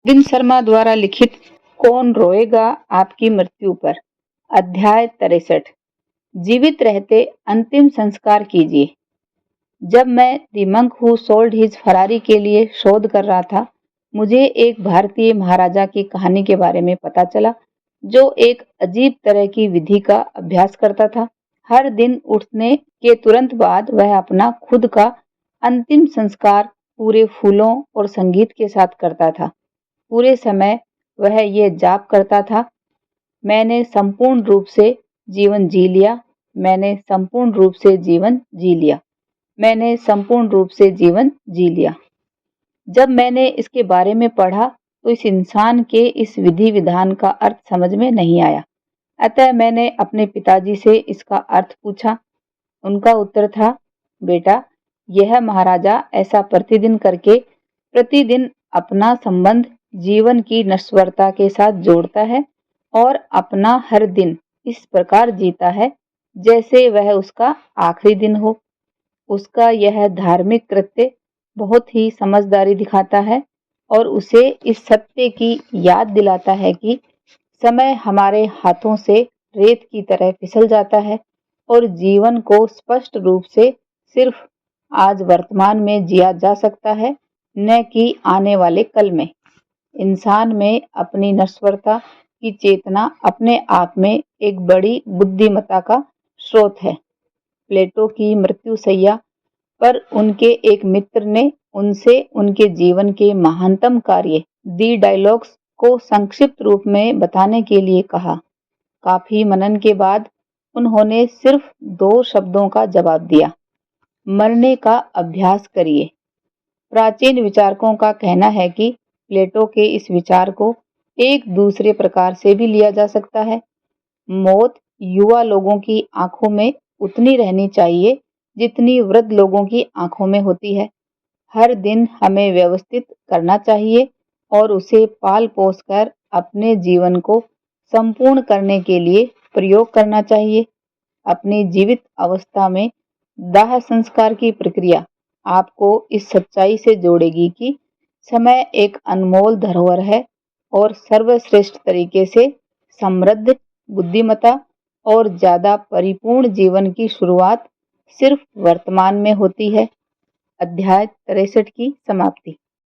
विपिन शर्मा द्वारा लिखित कौन रोएगा आपकी मृत्यु पर, अध्याय 63। जीवित रहते अंतिम संस्कार कीजिए। जब मैं the monk who sold his Ferrari के लिए शोध कर रहा था, मुझे एक भारतीय महाराजा की कहानी के बारे में पता चला जो एक अजीब तरह की विधि का अभ्यास करता था। हर दिन उठने के तुरंत बाद वह अपना खुद का अंतिम संस्कार पूरे फूलों और संगीत के साथ करता था। पूरे समय वह ये जाप करता था, मैंने संपूर्ण रूप से जीवन जी लिया, मैंने संपूर्ण रूप से जीवन जी लिया, मैंने संपूर्ण रूप से जीवन जी लिया। जब मैंने इसके बारे में पढ़ा तो इस इंसान के इस विधि विधान का अर्थ समझ में नहीं आया। अतः मैंने अपने पिताजी से इसका अर्थ पूछा। उनका उत्तर था, बेटा, यह महाराजा ऐसा प्रतिदिन करके प्रतिदिन अपना संबंध जीवन की नश्वरता के साथ जोड़ता है और अपना हर दिन इस प्रकार जीता है जैसे वह उसका आखिरी दिन हो। उसका यह धार्मिक कृत्य बहुत ही समझदारी दिखाता है और उसे इस सत्य की याद दिलाता है कि समय हमारे हाथों से रेत की तरह फिसल जाता है और जीवन को स्पष्ट रूप से सिर्फ आज वर्तमान में जिया जा सकता है, न कि आने वाले कल में। इंसान में अपनी नश्वरता की चेतना अपने आप में एक बड़ी बुद्धिमत्ता का स्रोत है। प्लेटो की मृत्युशैया पर उनके एक मित्र ने उनसे उनके जीवन के महानतम कार्य दी डायलॉग्स को संक्षिप्त रूप में बताने के लिए कहा। काफी मनन के बाद उन्होंने सिर्फ 2 शब्दों का जवाब दिया, मरने का अभ्यास करिए। प्राचीन विचारकों का कहना है कि प्लेटो के इस विचार को एक दूसरे प्रकार से भी लिया जा सकता है। मौत युवा लोगों की आंखों में उतनी रहनी चाहिए जितनी वृद्ध लोगों की आंखों में होती है। हर दिन हमें व्यवस्थित करना चाहिए और उसे पाल पोस कर अपने जीवन को संपूर्ण करने के लिए प्रयोग करना चाहिए। अपनी जीवित अवस्था में दाह संस्कार की प्रक्रिया आपको इस सच्चाई से जोड़ेगी कि समय एक अनमोल धरोहर है और सर्वश्रेष्ठ तरीके से समृद्ध बुद्धिमत्ता और ज्यादा परिपूर्ण जीवन की शुरुआत सिर्फ वर्तमान में होती है। अध्याय 63 की समाप्ति।